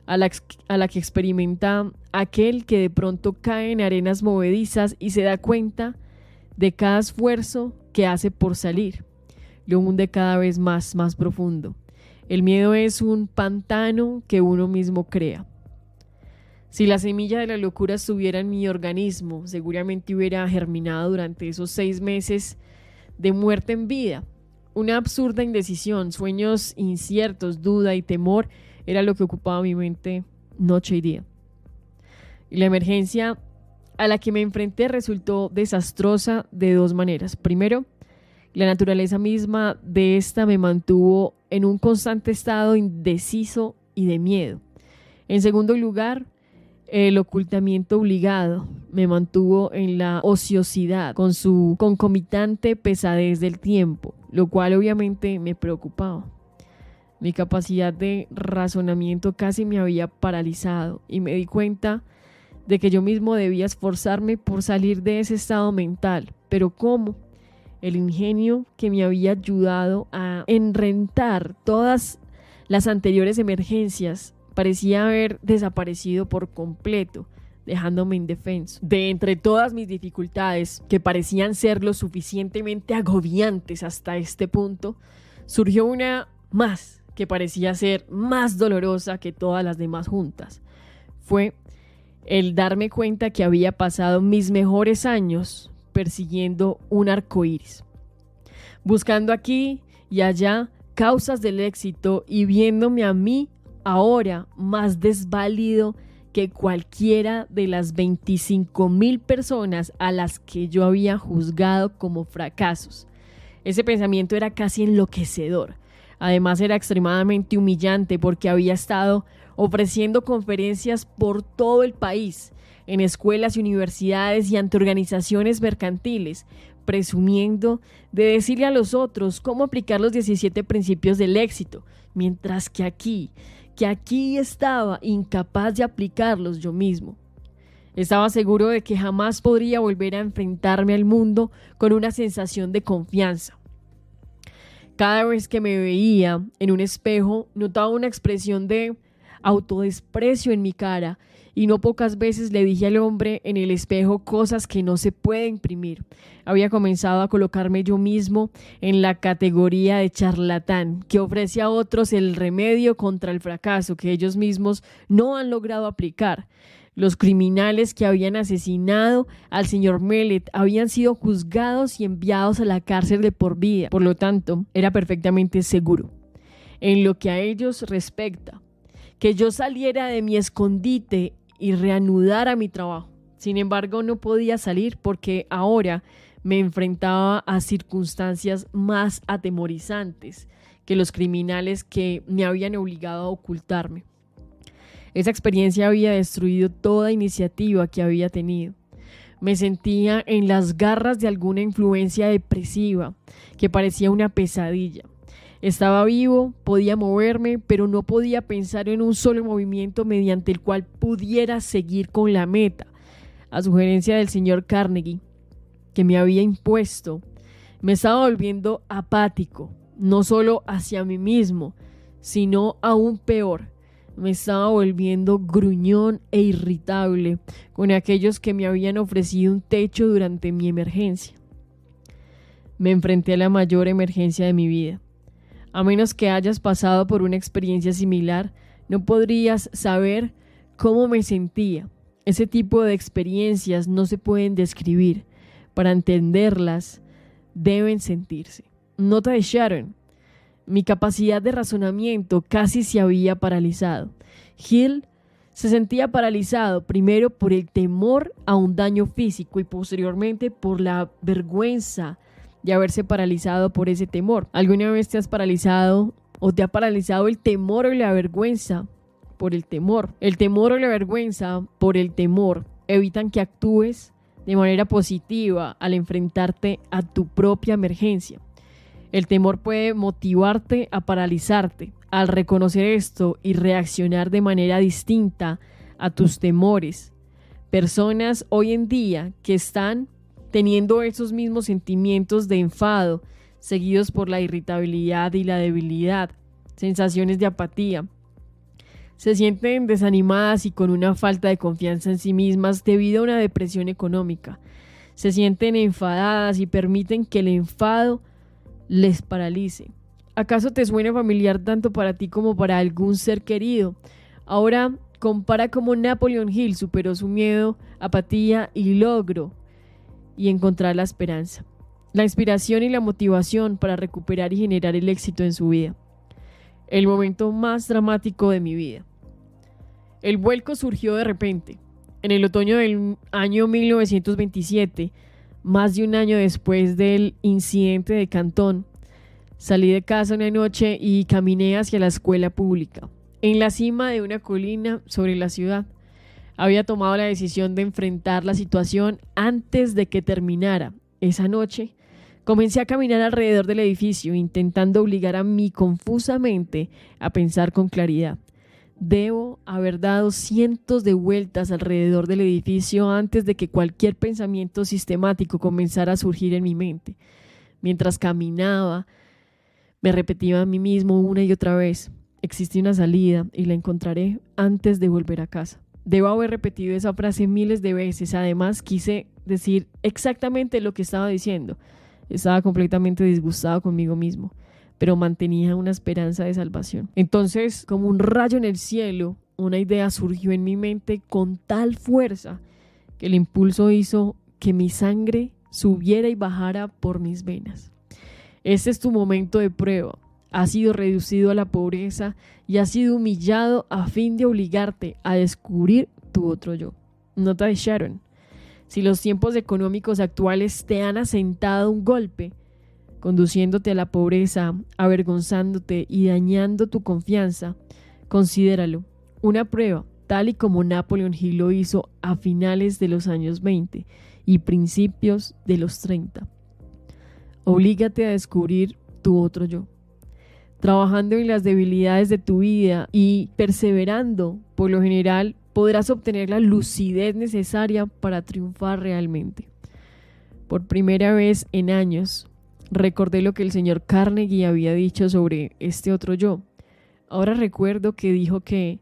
a la que experimenta aquel que de pronto cae en arenas movedizas y se da cuenta de cada esfuerzo que hace por salir. Lo hunde cada vez más profundo. El miedo es un pantano que uno mismo crea. Si la semilla de la locura estuviera en mi organismo, seguramente hubiera germinado durante esos 6 meses de muerte en vida. Una absurda indecisión, sueños inciertos, duda y temor era lo que ocupaba mi mente noche y día. Y la emergencia a la que me enfrenté resultó desastrosa de 2 maneras. Primero, la naturaleza misma de esta me mantuvo en un constante estado indeciso y de miedo. En segundo lugar, el ocultamiento obligado me mantuvo en la ociosidad con su concomitante pesadez del tiempo, lo cual obviamente me preocupaba. Mi capacidad de razonamiento casi me había paralizado y me di cuenta de que yo mismo debía esforzarme por salir de ese estado mental. ¿Pero cómo? El ingenio que me había ayudado a enrentar todas las anteriores emergencias parecía haber desaparecido por completo, dejándome indefenso. De entre todas mis dificultades, que parecían ser lo suficientemente agobiantes hasta este punto, surgió una más que parecía ser más dolorosa que todas las demás juntas. Fue el darme cuenta que había pasado mis mejores años persiguiendo un arco iris, buscando aquí y allá causas del éxito y viéndome a mí ahora más desválido que cualquiera de las 25,000 personas a las que yo había juzgado como fracasos. Ese pensamiento era casi enloquecedor. Además era extremadamente humillante porque había estado ofreciendo conferencias por todo el país, en escuelas y universidades y ante organizaciones mercantiles, presumiendo de decirle a los otros cómo aplicar los 17 principios del éxito, mientras que aquí estaba incapaz de aplicarlos yo mismo. Estaba seguro de que jamás podría volver a enfrentarme al mundo con una sensación de confianza. Cada vez que me veía en un espejo, notaba una expresión de autodesprecio en mi cara y no pocas veces le dije al hombre en el espejo cosas que no se puede imprimir. Había comenzado a colocarme yo mismo en la categoría de charlatán que ofrece a otros el remedio contra el fracaso que ellos mismos no han logrado aplicar. Los criminales que habían asesinado al señor Mellett habían sido juzgados y enviados a la cárcel de por vida. Por lo tanto, era perfectamente seguro, en lo que a ellos respecta, que yo saliera de mi escondite y reanudara mi trabajo. Sin embargo, no podía salir porque ahora me enfrentaba a circunstancias más atemorizantes que los criminales que me habían obligado a ocultarme. Esa experiencia había destruido toda iniciativa que había tenido. Me sentía en las garras de alguna influencia depresiva que parecía una pesadilla. Estaba vivo, podía moverme, pero no podía pensar en un solo movimiento mediante el cual pudiera seguir con la meta. A sugerencia del señor Carnegie, que me había impuesto, me estaba volviendo apático, no solo hacia mí mismo, sino aún peor. Me estaba volviendo gruñón e irritable con aquellos que me habían ofrecido un techo durante mi emergencia. Me enfrenté a la mayor emergencia de mi vida. A menos que hayas pasado por una experiencia similar, no podrías saber cómo me sentía. Ese tipo de experiencias no se pueden describir. Para entenderlas, deben sentirse. Nota de Sharon. Mi capacidad de razonamiento casi se había paralizado. Hill se sentía paralizado primero por el temor a un daño físico y posteriormente por la vergüenza de haberse paralizado por ese temor. ¿Alguna vez te has paralizado o te ha paralizado el temor o la vergüenza por el temor? El temor o la vergüenza por el temor evitan que actúes de manera positiva al enfrentarte a tu propia emergencia. El temor puede motivarte a paralizarte. Al reconocer esto y reaccionar de manera distinta a tus temores, personas hoy en día que están teniendo esos mismos sentimientos de enfado, seguidos por la irritabilidad y la debilidad, sensaciones de apatía, se sienten desanimadas y con una falta de confianza en sí mismas debido a una depresión económica. Se sienten enfadadas y permiten que el enfado les paralice. ¿Acaso te suena familiar tanto para ti como para algún ser querido? Ahora compara cómo Napoleon Hill superó su miedo, apatía y logró y encontrar la esperanza, la inspiración y la motivación para recuperar y generar el éxito en su vida. El momento más dramático de mi vida. El vuelco surgió de repente. En el otoño del año 1927, más de un año después del incidente de Cantón, salí de casa una noche y caminé hacia la escuela pública. En la cima de una colina sobre la ciudad, había tomado la decisión de enfrentar la situación antes de que terminara. Esa noche, comencé a caminar alrededor del edificio, intentando obligar a mi confusa mente a pensar con claridad. Debo haber dado cientos de vueltas alrededor del edificio antes de que cualquier pensamiento sistemático comenzara a surgir en mi mente. Mientras caminaba, me repetía a mí mismo una y otra vez: existe una salida y la encontraré antes de volver a casa. Debo haber repetido esa frase miles de veces. Además, quise decir exactamente lo que estaba diciendo. Estaba completamente disgustado conmigo mismo, pero mantenía una esperanza de salvación. Entonces, como un rayo en el cielo, una idea surgió en mi mente con tal fuerza que el impulso hizo que mi sangre subiera y bajara por mis venas. Este es tu momento de prueba. Has sido reducido a la pobreza y has sido humillado a fin de obligarte a descubrir tu otro yo. Nota de Sharon. Si los tiempos económicos actuales te han asentado un golpe, conduciéndote a la pobreza, avergonzándote y dañando tu confianza, considéralo una prueba, tal y como Napoleon Hill lo hizo a finales de los años 20 y principios de los 30. Oblígate a descubrir tu otro yo. Trabajando en las debilidades de tu vida y perseverando, por lo general, podrás obtener la lucidez necesaria para triunfar realmente. Por primera vez en años, recordé lo que el señor Carnegie había dicho sobre este otro yo. Ahora recuerdo que dijo que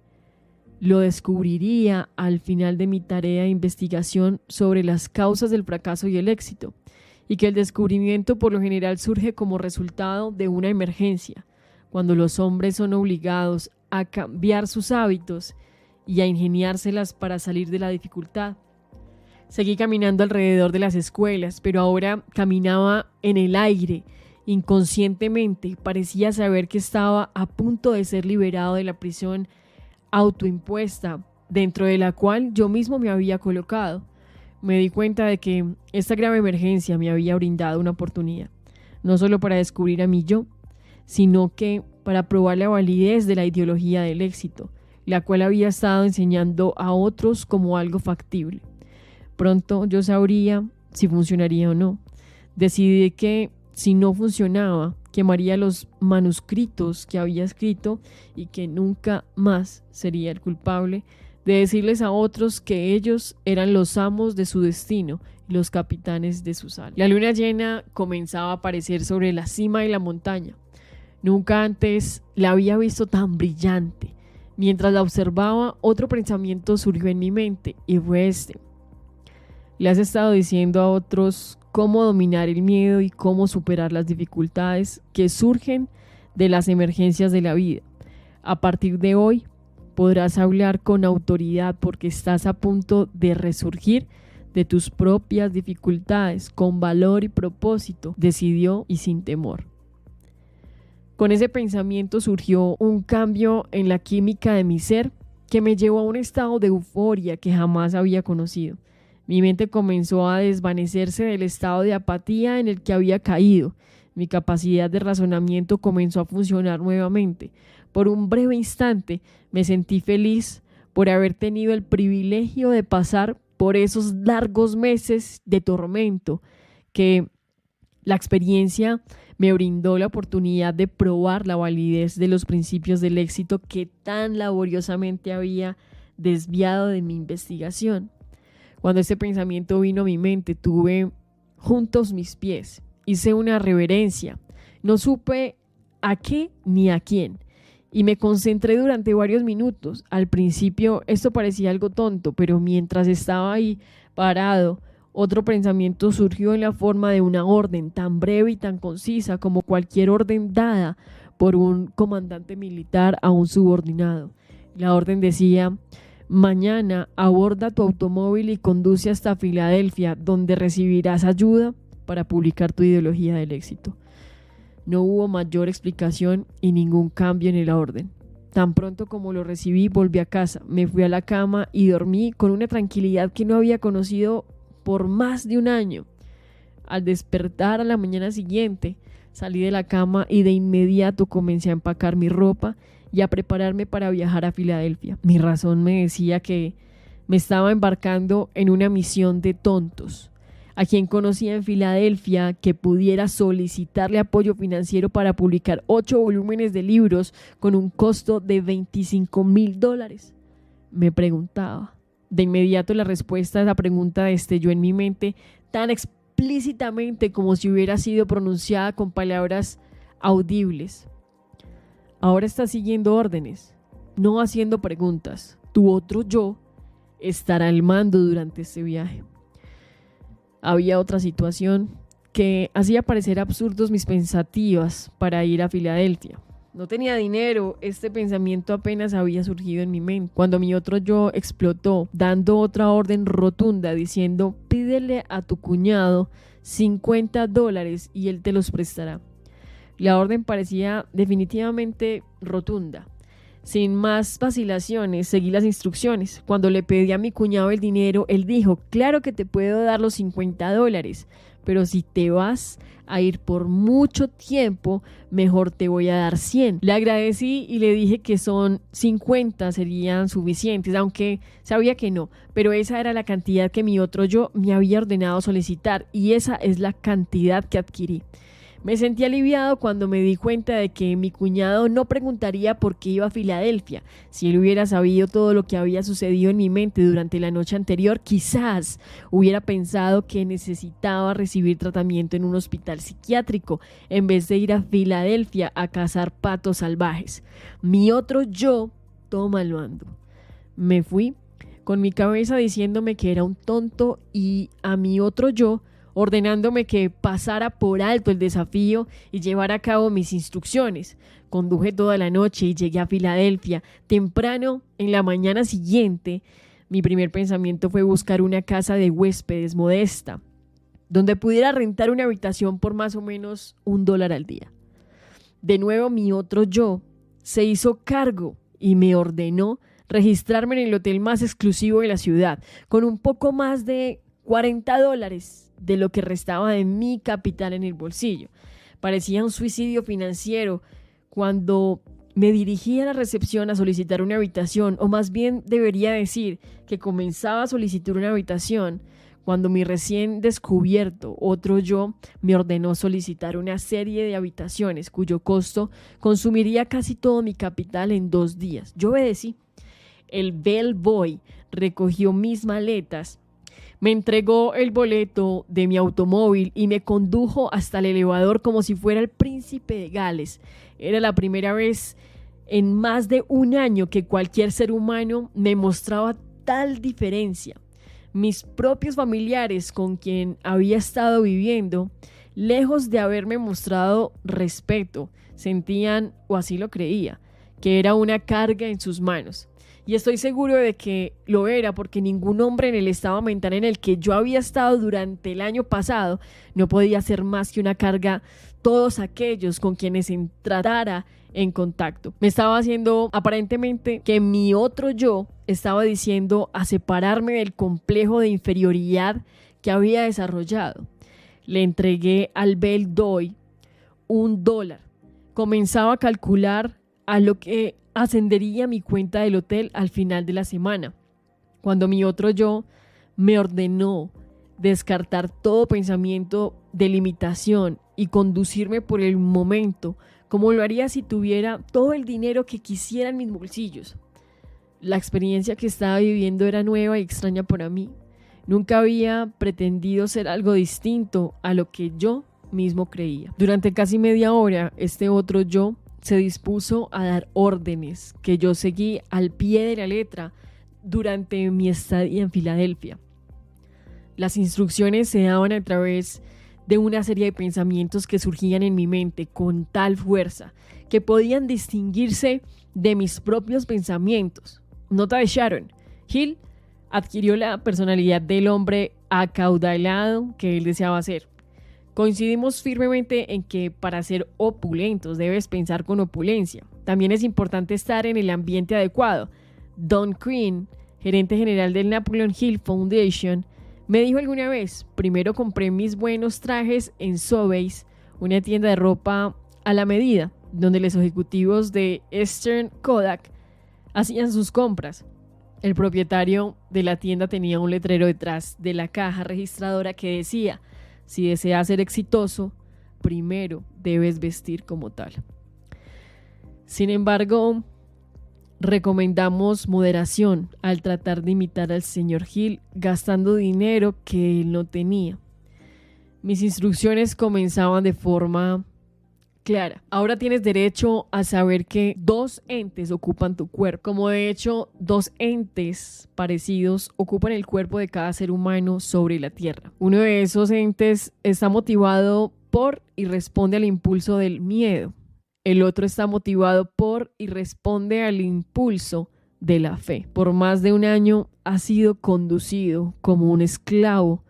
lo descubriría al final de mi tarea de investigación sobre las causas del fracaso y el éxito, y que el descubrimiento por lo general surge como resultado de una emergencia, cuando los hombres son obligados a cambiar sus hábitos y a ingeniárselas para salir de la dificultad. Seguí caminando alrededor de las escuelas, pero ahora caminaba en el aire. Inconscientemente parecía saber que estaba a punto de ser liberado de la prisión autoimpuesta, dentro de la cual yo mismo me había colocado. Me di cuenta de que esta grave emergencia me había brindado una oportunidad, no solo para descubrir a mi yo, sino que para probar la validez de la ideología del éxito, la cual había estado enseñando a otros como algo factible. Pronto yo sabría si funcionaría o no. Decidí que si no funcionaba, quemaría los manuscritos que había escrito y que nunca más sería el culpable de decirles a otros que ellos eran los amos de su destino y los capitanes de sus almas. La luna llena comenzaba a aparecer sobre la cima de la montaña. Nunca antes la había visto tan brillante. Mientras la observaba, otro pensamiento surgió en mi mente y fue este. Le has estado diciendo a otros cómo dominar el miedo y cómo superar las dificultades que surgen de las emergencias de la vida. A partir de hoy podrás hablar con autoridad porque estás a punto de resurgir de tus propias dificultades con valor y propósito, decidió y sin temor. Con ese pensamiento surgió un cambio en la química de mi ser que me llevó a un estado de euforia que jamás había conocido. Mi mente comenzó a desvanecerse del estado de apatía en el que había caído. Mi capacidad de razonamiento comenzó a funcionar nuevamente. Por un breve instante me sentí feliz por haber tenido el privilegio de pasar por esos largos meses de tormento que la experiencia me brindó la oportunidad de probar la validez de los principios del éxito que tan laboriosamente había desviado de mi investigación. Cuando este pensamiento vino a mi mente, tuve juntos mis pies, hice una reverencia, no supe a qué ni a quién, y me concentré durante varios minutos. Al principio esto parecía algo tonto, pero mientras estaba ahí parado, otro pensamiento surgió en la forma de una orden tan breve y tan concisa como cualquier orden dada por un comandante militar a un subordinado. La orden decía: mañana aborda tu automóvil y conduce hasta Filadelfia, donde recibirás ayuda para publicar tu ideología del éxito. No hubo mayor explicación y ningún cambio en la orden. Tan pronto como lo recibí, volví a casa, me fui a la cama y dormí con una tranquilidad que no había conocido por más de un año. Al despertar a la mañana siguiente, salí de la cama y de inmediato comencé a empacar mi ropa y a prepararme para viajar a Filadelfia. Mi razón me decía que me estaba embarcando en una misión de tontos. A quien conocía en Filadelfia que pudiera solicitarle apoyo financiero para publicar 8 volúmenes de libros con un costo de $25,000. Me preguntaba. De inmediato la respuesta a esa pregunta destelló en mi mente tan explícitamente como si hubiera sido pronunciada con palabras audibles. Ahora estás siguiendo órdenes, no haciendo preguntas. Tu otro yo estar al mando durante este viaje. Había otra situación que hacía parecer absurdos mis pensativas para ir a Filadelfia. No tenía dinero, este pensamiento apenas había surgido en mi mente, cuando mi otro yo explotó, dando otra orden rotunda, diciendo: pídele a tu cuñado $50 y él te los prestará. La orden parecía definitivamente rotunda. Sin más vacilaciones, seguí las instrucciones. Cuando le pedí a mi cuñado el dinero, él dijo: claro que te puedo dar los $50, pero si te vas a ir por mucho tiempo, mejor te voy a dar 100. Le agradecí y le dije que son 50 serían suficientes, aunque sabía que no, pero esa era la cantidad que mi otro yo me había ordenado solicitar y esa es la cantidad que adquirí. Me sentí aliviado cuando me di cuenta de que mi cuñado no preguntaría por qué iba a Filadelfia. Si él hubiera sabido todo lo que había sucedido en mi mente durante la noche anterior, quizás hubiera pensado que necesitaba recibir tratamiento en un hospital psiquiátrico en vez de ir a Filadelfia a cazar patos salvajes. Mi otro yo toma el mando. Me fui con mi cabeza diciéndome que era un tonto y a mi otro yo ordenándome que pasara por alto el desafío y llevara a cabo mis instrucciones. Conduje toda la noche y llegué a Filadelfia. Temprano, en la mañana siguiente, mi primer pensamiento fue buscar una casa de huéspedes modesta, donde pudiera rentar una habitación por más o menos $1 al día. De nuevo, mi otro yo se hizo cargo y me ordenó registrarme en el hotel más exclusivo de la ciudad, con un poco más de $40 de lo que restaba de mi capital en el bolsillo. Parecía un suicidio financiero cuando me dirigí a la recepción a solicitar una habitación, o más bien debería decir que comenzaba a solicitar una habitación cuando mi recién descubierto otro yo me ordenó solicitar una serie de habitaciones cuyo costo consumiría casi todo mi capital en 2 días. Yo obedecí. El bellboy recogió mis maletas, me entregó el boleto de mi automóvil y me condujo hasta el elevador como si fuera el príncipe de Gales. Era la primera vez en más de un año que cualquier ser humano me mostraba tal diferencia. Mis propios familiares con quien había estado viviendo, lejos de haberme mostrado respeto, sentían, o así lo creía, que era una carga en sus manos. Y estoy seguro de que lo era porque ningún hombre en el estado mental en el que yo había estado durante el año pasado no podía ser más que una carga todos aquellos con quienes tratara en contacto. Me estaba haciendo aparentemente que mi otro yo estaba diciendo a separarme del complejo de inferioridad que había desarrollado. Le entregué al bellboy $1. Comenzaba a calcular a lo que ascendería mi cuenta del hotel al final de la semana, cuando mi otro yo me ordenó descartar todo pensamiento de limitación y conducirme por el momento como lo haría si tuviera todo el dinero que quisiera en mis bolsillos. La experiencia que estaba viviendo era nueva y extraña para mí. Nunca había pretendido ser algo distinto a lo que yo mismo creía. Durante casi media hora, este otro yo se dispuso a dar órdenes que yo seguí al pie de la letra durante mi estadía en Filadelfia. Las instrucciones se daban a través de una serie de pensamientos que surgían en mi mente con tal fuerza que podían distinguirse de mis propios pensamientos. Nota de Sharon: Hill adquirió la personalidad del hombre acaudalado que él deseaba ser. Coincidimos firmemente en que para ser opulentos debes pensar con opulencia. También es importante estar en el ambiente adecuado. Don Green, gerente general del Napoleon Hill Foundation, me dijo alguna vez: primero compré mis buenos trajes en Sobeys, una tienda de ropa a la medida, donde los ejecutivos de Eastern Kodak hacían sus compras. El propietario de la tienda tenía un letrero detrás de la caja registradora que decía: si deseas ser exitoso, primero debes vestir como tal. Sin embargo, recomendamos moderación al tratar de imitar al señor Hill gastando dinero que él no tenía. Mis instrucciones comenzaban de forma clara. Ahora tienes derecho a saber que dos entes ocupan tu cuerpo, como de hecho dos entes parecidos ocupan el cuerpo de cada ser humano sobre la tierra. Uno de esos entes está motivado por y responde al impulso del miedo. El otro está motivado por y responde al impulso de la fe. Por más de un año ha sido conducido como un esclavo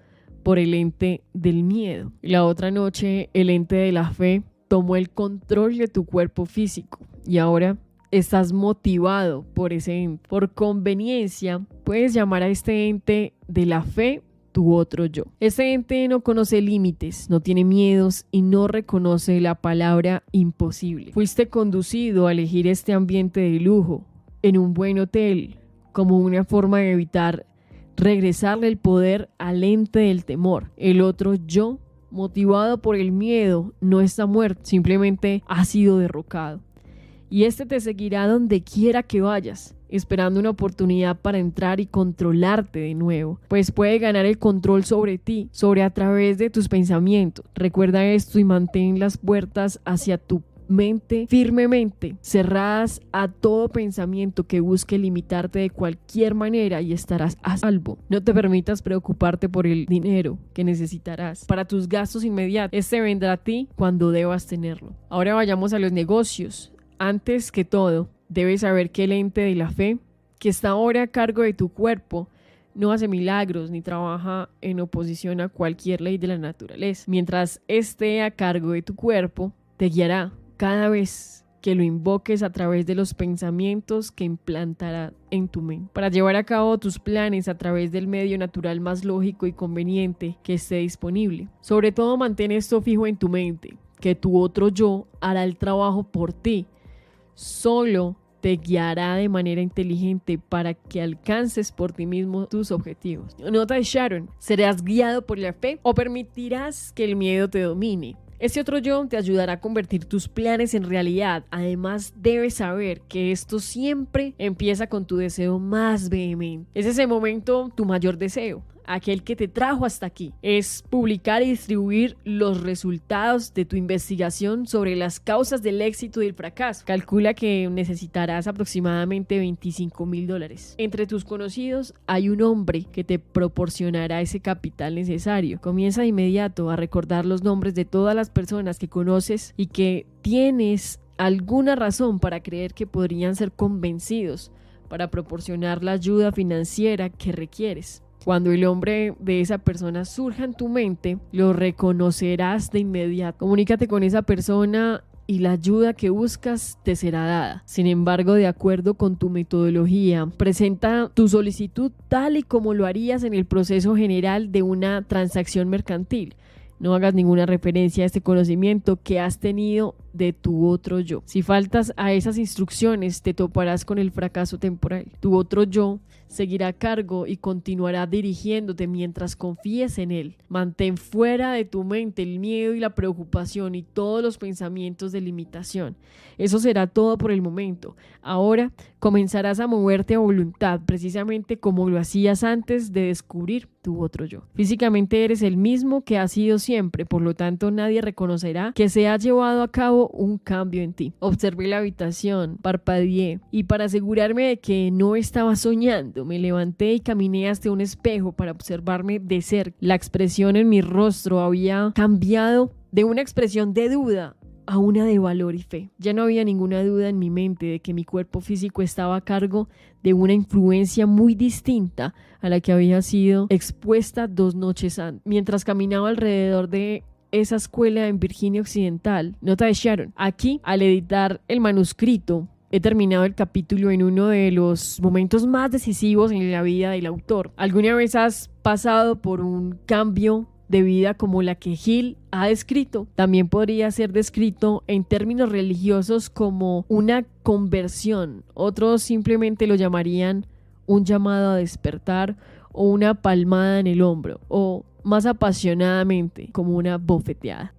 por el ente del miedo. La otra noche el ente de la fe tomó el control de tu cuerpo físico y ahora estás motivado por ese ente. Por conveniencia puedes llamar a este ente de la fe tu otro yo. Ese ente no conoce límites, no tiene miedos y no reconoce la palabra imposible. Fuiste conducido a elegir este ambiente de lujo en un buen hotel como una forma de evitar regresarle el poder al ente del temor. El otro yo, motivado por el miedo, no está muerto, simplemente ha sido derrocado. Y este te seguirá donde quiera que vayas, esperando una oportunidad para entrar y controlarte de nuevo, pues puede ganar el control sobre ti, sobre a través de tus pensamientos. Recuerda esto y mantén las puertas hacia tu mente firmemente cerradas a todo pensamiento que busque limitarte de cualquier manera y estarás a salvo. No te permitas preocuparte por el dinero que necesitarás para tus gastos inmediatos. Este vendrá a ti cuando debas tenerlo. Ahora vayamos a los negocios. Antes que todo, debes saber que el ente de la fe, que está ahora a cargo de tu cuerpo, no hace milagros ni trabaja en oposición a cualquier ley de la naturaleza. Mientras esté a cargo de tu cuerpo, te guiará cada vez que lo invoques a través de los pensamientos que implantará en tu mente, para llevar a cabo tus planes a través del medio natural más lógico y conveniente que esté disponible. Sobre todo, mantén esto fijo en tu mente, que tu otro yo hará el trabajo por ti. Solo te guiará de manera inteligente para que alcances por ti mismo tus objetivos. Nota de Sharon: ¿serás guiado por la fe o permitirás que el miedo te domine? Este otro yo te ayudará a convertir tus planes en realidad. Además, debes saber que esto siempre empieza con tu deseo más vehemente. Es ese momento tu mayor deseo, aquel que te trajo hasta aquí. Es publicar y distribuir los resultados de tu investigación sobre las causas del éxito y el fracaso. Calcula que necesitarás aproximadamente $25,000. Entre tus conocidos hay un hombre que te proporcionará ese capital necesario. Comienza de inmediato a recordar los nombres de todas las personas que conoces y que tienes alguna razón para creer que podrían ser convencidos para proporcionar la ayuda financiera que requieres. Cuando el nombre de esa persona surja en tu mente, lo reconocerás de inmediato. Comunícate con esa persona y la ayuda que buscas te será dada. Sin embargo, de acuerdo con tu metodología, presenta tu solicitud tal y como lo harías en el proceso general de una transacción mercantil. No hagas ninguna referencia a este conocimiento que has tenido de tu otro yo. Si faltas a esas instrucciones, te toparás con el fracaso temporal. Tu otro yo seguirá a cargo y continuará dirigiéndote mientras confíes en él. Mantén fuera de tu mente el miedo y la preocupación y todos los pensamientos de limitación. Eso será todo por el momento. Ahora comenzarás a moverte a voluntad, precisamente como lo hacías antes de descubrir tu otro yo. Físicamente eres el mismo que has sido siempre, por lo tanto nadie reconocerá que se ha llevado a cabo un cambio en ti. Observé la habitación, parpadeé y para asegurarme de que no estaba soñando, me levanté y caminé hasta un espejo para observarme de cerca. La expresión en mi rostro había cambiado de una expresión de duda a una de valor y fe. Ya no había ninguna duda en mi mente de que mi cuerpo físico estaba a cargo de una influencia muy distinta a la que había sido expuesta 2 noches antes. Mientras caminaba alrededor de esa escuela en Virginia Occidental, nota de Sharon: aquí, al editar el manuscrito, he terminado el capítulo en uno de los momentos más decisivos en la vida del autor. ¿Alguna vez has pasado por un cambio de vida como la que Hill ha descrito? También podría ser descrito en términos religiosos como una conversión. Otros simplemente lo llamarían un llamado a despertar o una palmada en el hombro, o más apasionadamente como una bofeteada.